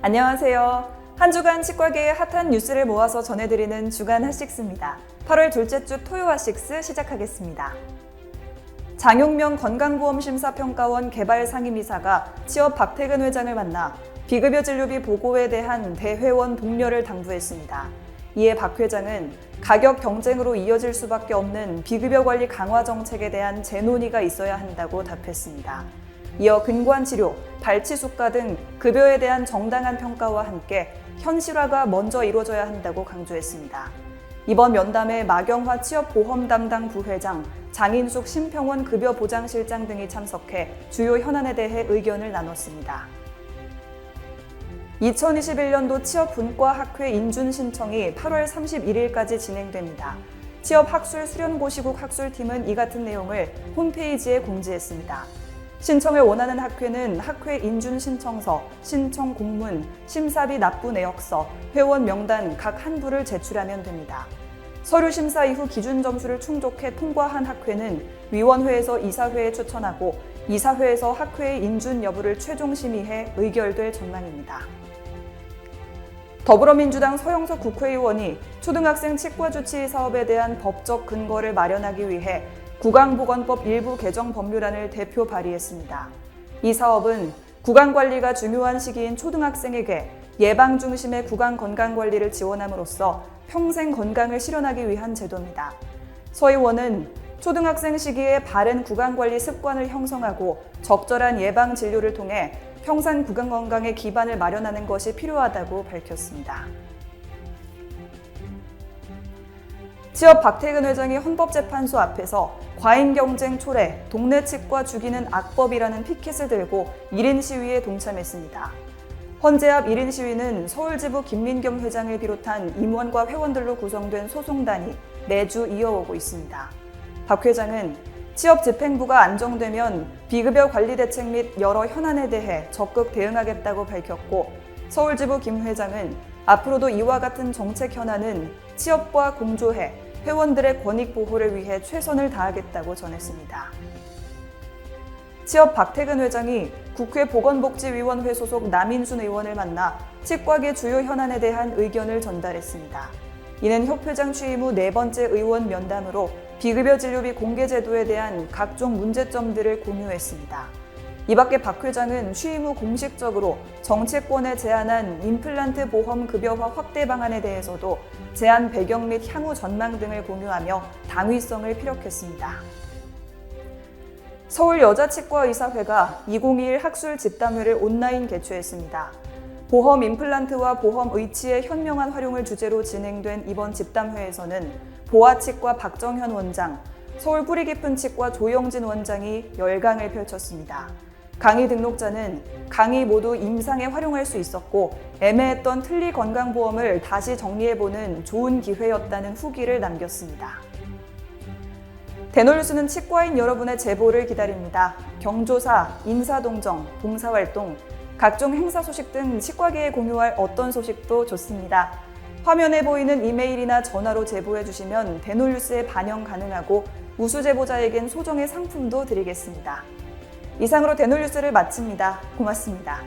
안녕하세요. 한 주간 치과계의 핫한 뉴스를 모아서 전해드리는 주간 핫식스입니다. 8월 둘째 주 토요 핫식스 시작하겠습니다. 장용명 건강보험심사평가원 개발상임이사가 취업 박태근 회장을 만나 비급여 진료비 보고에 대한 대회원 독려를 당부했습니다. 이에 박 회장은 가격 경쟁으로 이어질 수밖에 없는 비급여 관리 강화 정책에 대한 재논의가 있어야 한다고 답했습니다. 이어 근관치료, 발치수가 등 급여에 대한 정당한 평가와 함께 현실화가 먼저 이루어져야 한다고 강조했습니다. 이번 면담에 마경화 취업보험 담당 부회장, 장인숙 심평원 급여보장실장 등이 참석해 주요 현안에 대해 의견을 나눴습니다. 2021년도 취업분과학회 인준 신청이 8월 31일까지 진행됩니다. 취업학술수련고시국 학술팀은 이 같은 내용을 홈페이지에 공지했습니다. 신청을 원하는 학회는 학회 인준 신청서, 신청 공문, 심사비 납부 내역서, 회원 명단 각 한 부를 제출하면 됩니다. 서류 심사 이후 기준 점수를 충족해 통과한 학회는 위원회에서 이사회에 추천하고 이사회에서 학회의 인준 여부를 최종 심의해 의결될 전망입니다. 더불어민주당 서영석 국회의원이 초등학생 치과주치의 사업에 대한 법적 근거를 마련하기 위해 구강보건법 일부 개정 법률안을 대표 발의했습니다. 이 사업은 구강관리가 중요한 시기인 초등학생에게 예방 중심의 구강건강관리를 지원함으로써 평생 건강을 실현하기 위한 제도입니다. 서 의원은 초등학생 시기에 바른 구강관리 습관을 형성하고 적절한 예방 진료를 통해 평생 구강건강의 기반을 마련하는 것이 필요하다고 밝혔습니다. 취업 박태근 회장이 헌법재판소 앞에서 과잉 경쟁 초래, 동네 치과 죽이는 악법이라는 피켓을 들고 1인 시위에 동참했습니다. 헌재앞 1인 시위는 서울지부 김민겸 회장을 비롯한 임원과 회원들로 구성된 소송단이 매주 이어오고 있습니다. 박 회장은 취업집행부가 안정되면 비급여 관리 대책 및 여러 현안에 대해 적극 대응하겠다고 밝혔고, 서울지부 김 회장은 앞으로도 이와 같은 정책 현안은 취업과 공조해 회원들의 권익 보호를 위해 최선을 다하겠다고 전했습니다. 취업 박태근 회장이 국회 보건복지위원회 소속 남인순 의원을 만나 치과계 주요 현안에 대한 의견을 전달했습니다. 이는 협 회장 취임 후 네 번째 의원 면담으로 비급여 진료비 공개 제도에 대한 각종 문제점들을 공유했습니다. 이 밖에 박 회장은 취임 후 공식적으로 정치권에 제안한 임플란트 보험 급여화 확대 방안에 대해서도 제안 배경 및 향후 전망 등을 공유하며 당위성을 피력했습니다. 서울여자치과의사회가 2021 학술 집담회를 온라인 개최했습니다. 보험 임플란트와 보험 의치의 현명한 활용을 주제로 진행된 이번 집담회에서는 보아치과 박정현 원장, 서울 뿌리 깊은 치과 조영진 원장이 열강을 펼쳤습니다. 강의 등록자는 강의 모두 임상에 활용할 수 있었고 애매했던 틀니 건강보험을 다시 정리해보는 좋은 기회였다는 후기를 남겼습니다. 대놀뉴스는 치과인 여러분의 제보를 기다립니다. 경조사, 인사동정, 봉사활동, 각종 행사 소식 등 치과계에 공유할 어떤 소식도 좋습니다. 화면에 보이는 이메일이나 전화로 제보해 주시면 대놀뉴스에 반영 가능하고 우수 제보자에겐 소정의 상품도 드리겠습니다. 이상으로 대놀뉴스를 마칩니다. 고맙습니다.